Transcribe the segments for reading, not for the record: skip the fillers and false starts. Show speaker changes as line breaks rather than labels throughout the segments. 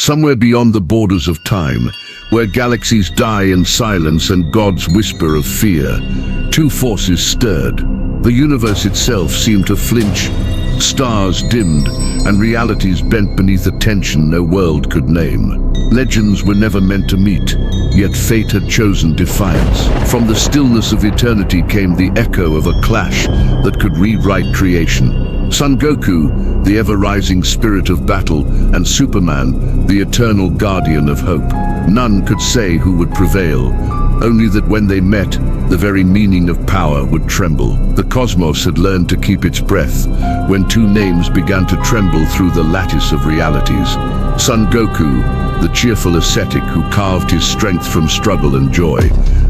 Somewhere beyond the borders of time, where galaxies die in silence and gods whisper of fear, two forces stirred. The universe itself seemed to flinch, stars dimmed, and realities bent beneath a tension no world could name. Legends were never meant to meet, yet fate had chosen defiance. From the stillness of eternity came the echo of a clash that could rewrite creation. Son Goku, the ever-rising spirit of battle, and Superman, the eternal guardian of hope. None could say who would prevail, only that when they met, the very meaning of power would tremble. The cosmos had learned to keep its breath when two names began to tremble through the lattice of realities. Son Goku, the cheerful ascetic who carved his strength from struggle and joy,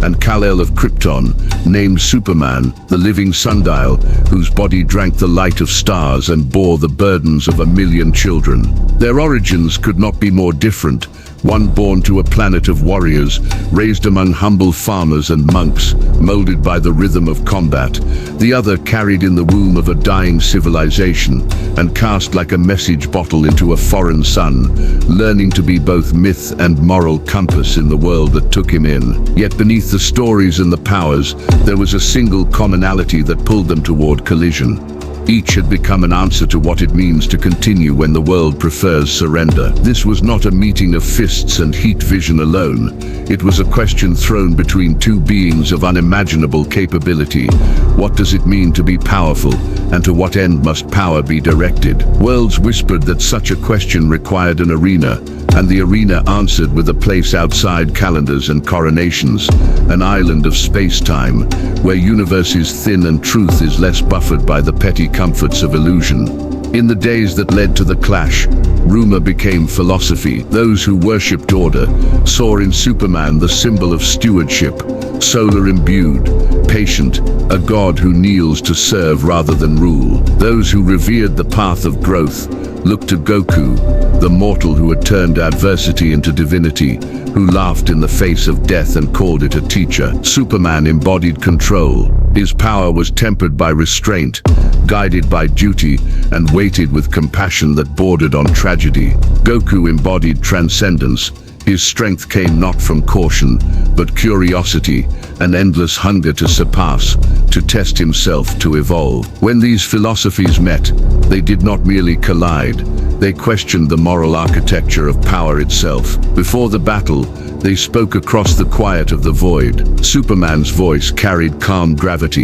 and Kal-El of Krypton, named Superman, the living sundial, whose body drank the light of stars and bore the burdens of 1,000,000 children. Their origins could not be more different. One born to a planet of warriors, raised among humble farmers and monks, molded by the rhythm of combat. The other carried in the womb of a dying civilization, and cast like a message bottle into a foreign sun, learning to be both myth and moral compass in the world that took him in. Yet beneath the stories and the powers, there was a single commonality that pulled them toward collision. Each had become an answer to what it means to continue when the world prefers surrender. This was not a meeting of fists and heat vision alone. It was a question thrown between two beings of unimaginable capability. What does it mean to be powerful, and to what end must power be directed? Worlds whispered that such a question required an arena, and the arena answered with a place outside calendars and coronations, an island of space-time, where universe is thin and truth is less buffered by the petty comforts of illusion. In the days that led to the clash, rumor became philosophy. Those who worshipped order saw in Superman the symbol of stewardship, solar-imbued, patient, a god who kneels to serve rather than rule. Those who revered the path of growth looked to Goku, the mortal who had turned adversity into divinity, who laughed in the face of death and called it a teacher. Superman embodied control. His power was tempered by restraint, guided by duty, and weighted with compassion that bordered on tragedy. Goku embodied transcendence. His strength came not from caution, but curiosity, an endless hunger to surpass, to test himself, to evolve. When these philosophies met, they did not merely collide. They questioned the moral architecture of power itself. Before the battle, they spoke across the quiet of the void. Superman's voice carried calm gravity.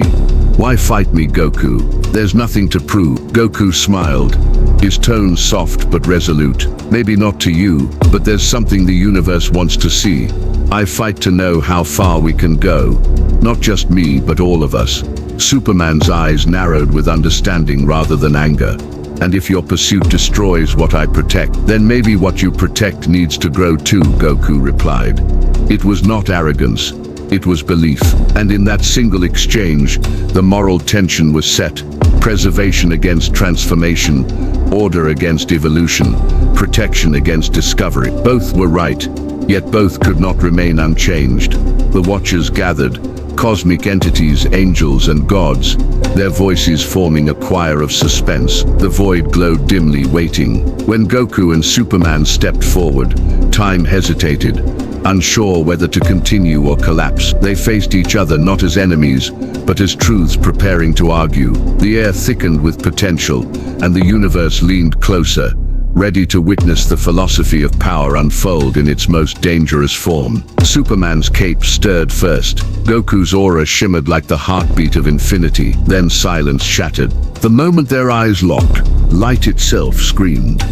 "Why fight me, Goku? There's nothing to prove." Goku smiled, his tone soft but resolute. "Maybe not to you, but there's something the universe wants to see. I fight to know how far we can go. Not just me, but all of us." Superman's eyes narrowed with understanding rather than anger. "And if your pursuit destroys what I protect, then maybe what you protect needs to grow too," Goku replied. It was not arrogance, it was belief. And in that single exchange, the moral tension was set. Preservation against transformation, order against evolution, protection against discovery. Both were right, yet both could not remain unchanged. The Watchers gathered, cosmic entities, angels and gods, their voices forming a choir of suspense. The void glowed dimly, waiting. When Goku and Superman stepped forward, time hesitated, unsure whether to continue or collapse. They faced each other not as enemies, but as truths preparing to argue. The air thickened with potential, and the universe leaned closer, ready to witness the philosophy of power unfold in its most dangerous form. Superman's cape stirred first. Goku's aura shimmered like the heartbeat of infinity. Then silence shattered. The moment their eyes locked, light itself screamed.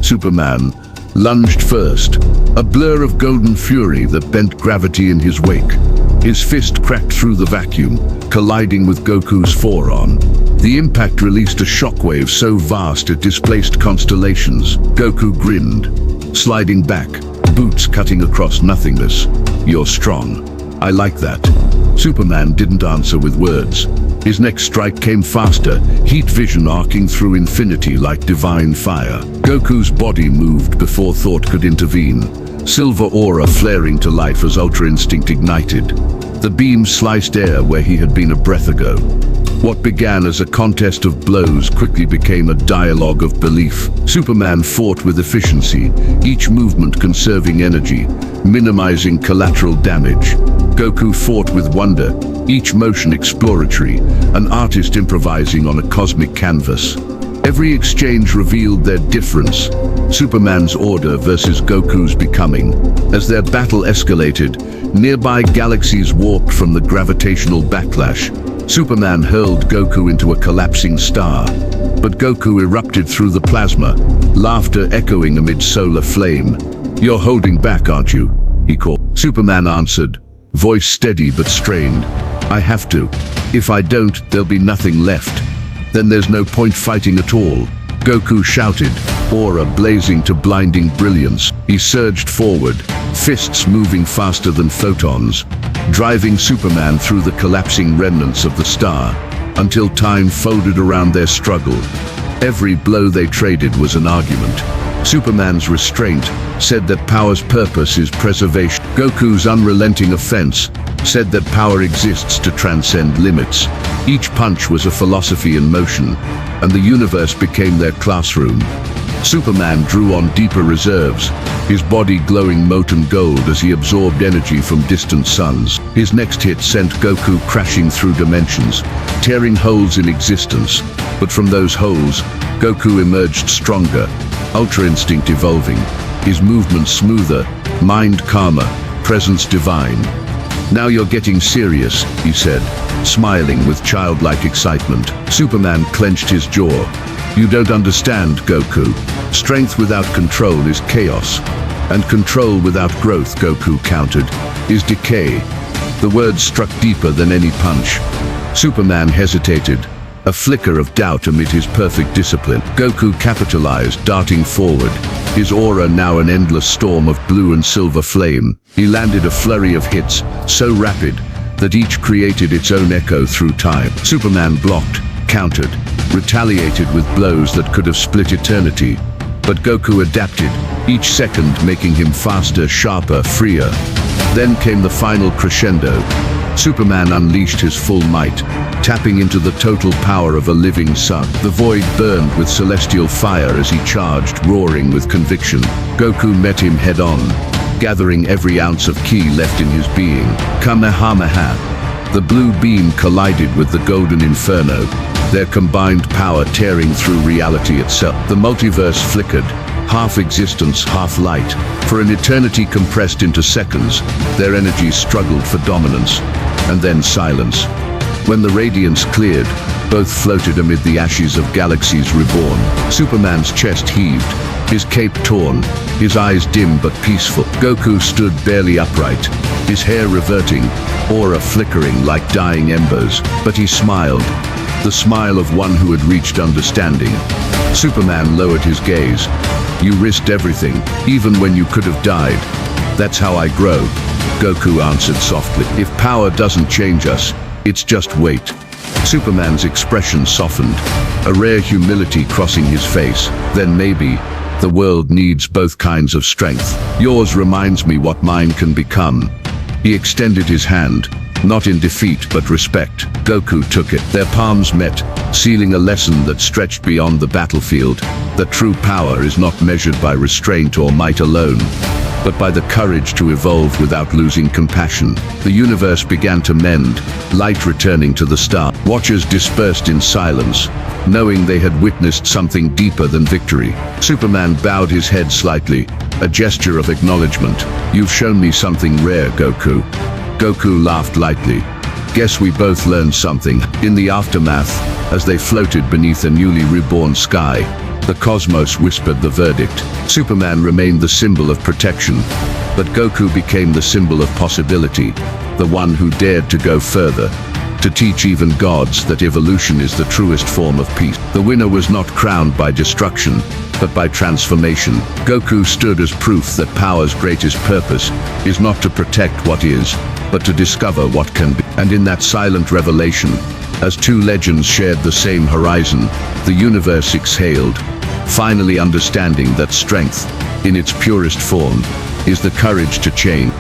Superman lunged first, a blur of golden fury that bent gravity in his wake. His fist cracked through the vacuum, colliding with Goku's forearm. The impact released a shockwave so vast it displaced constellations. Goku grinned, sliding back, boots cutting across nothingness. "You're strong. I like that." Superman didn't answer with words. His next strike came faster, heat vision arcing through infinity like divine fire. Goku's body moved before thought could intervene, silver aura flaring to life as Ultra Instinct ignited. The beam sliced air where he had been a breath ago. What began as a contest of blows quickly became a dialogue of belief. Superman fought with efficiency, each movement conserving energy, minimizing collateral damage. Goku fought with wonder, each motion exploratory, an artist improvising on a cosmic canvas. Every exchange revealed their difference, Superman's order versus Goku's becoming. As their battle escalated, nearby galaxies warped from the gravitational backlash. Superman hurled Goku into a collapsing star, but Goku erupted through the plasma, laughter echoing amid solar flame. "You're holding back, aren't you?" he called. Superman answered, voice steady but strained. "I have to. If I don't, there'll be nothing left. Then there's no point fighting at all." Goku shouted, aura blazing to blinding brilliance. He surged forward, fists moving faster than photons, driving Superman through the collapsing remnants of the star, until time folded around their struggle. Every blow they traded was an argument. Superman's restraint said that power's purpose is preservation. Goku's unrelenting offense said that power exists to transcend limits. Each punch was a philosophy in motion, and the universe became their classroom. Superman drew on deeper reserves, his body glowing molten gold as he absorbed energy from distant suns. His next hit sent Goku crashing through dimensions, tearing holes in existence. But from those holes, Goku emerged stronger, Ultra Instinct evolving, his movements smoother, mind calmer, presence divine. "Now you're getting serious," he said, smiling with childlike excitement. Superman clenched his jaw. "You don't understand, Goku. Strength without control is chaos, and control without growth," Goku countered, "is decay." The words struck deeper than any punch. Superman hesitated, a flicker of doubt amid his perfect discipline. Goku capitalized, darting forward, his aura now an endless storm of blue and silver flame. He landed a flurry of hits, so rapid that each created its own echo through time. Superman blocked, countered, retaliated with blows that could have split eternity. But Goku adapted, each second making him faster, sharper, freer. Then came the final crescendo. Superman unleashed his full might, tapping into the total power of a living sun. The void burned with celestial fire as he charged, roaring with conviction. Goku met him head-on, gathering every ounce of ki left in his being. Kamehameha. The blue beam collided with the golden inferno, their combined power tearing through reality itself. The multiverse flickered, half existence, half light. For an eternity compressed into seconds, their energies struggled for dominance, and then silence. When the radiance cleared, both floated amid the ashes of galaxies reborn. Superman's chest heaved, his cape torn, his eyes dim but peaceful. Goku stood barely upright, his hair reverting, aura flickering like dying embers. But he smiled, the smile of one who had reached understanding. Superman lowered his gaze. "You risked everything, even when you could have died. That's how I grow," Goku answered softly. "If power doesn't change us, it's just weight." Superman's expression softened, a rare humility crossing his face. "Then maybe the world needs both kinds of strength. Yours reminds me what mine can become." He extended his hand, not in defeat but respect. Goku took it. Their palms met, sealing a lesson that stretched beyond the battlefield, that true power is not measured by restraint or might alone, but by the courage to evolve without losing compassion. The universe began to mend, light returning to the star. Watchers dispersed in silence, knowing they had witnessed something deeper than victory. Superman bowed his head slightly, a gesture of acknowledgement. "You've shown me something rare, Goku." Goku laughed lightly. "Guess we both learned something." In the aftermath, as they floated beneath a newly reborn sky, the cosmos whispered the verdict. Superman remained the symbol of protection, but Goku became the symbol of possibility, the one who dared to go further, to teach even gods that evolution is the truest form of peace. The winner was not crowned by destruction, but by transformation. Goku stood as proof that power's greatest purpose is not to protect what is, but to discover what can be. And in that silent revelation, as two legends shared the same horizon, the universe exhaled, finally understanding that strength, in its purest form, is the courage to change.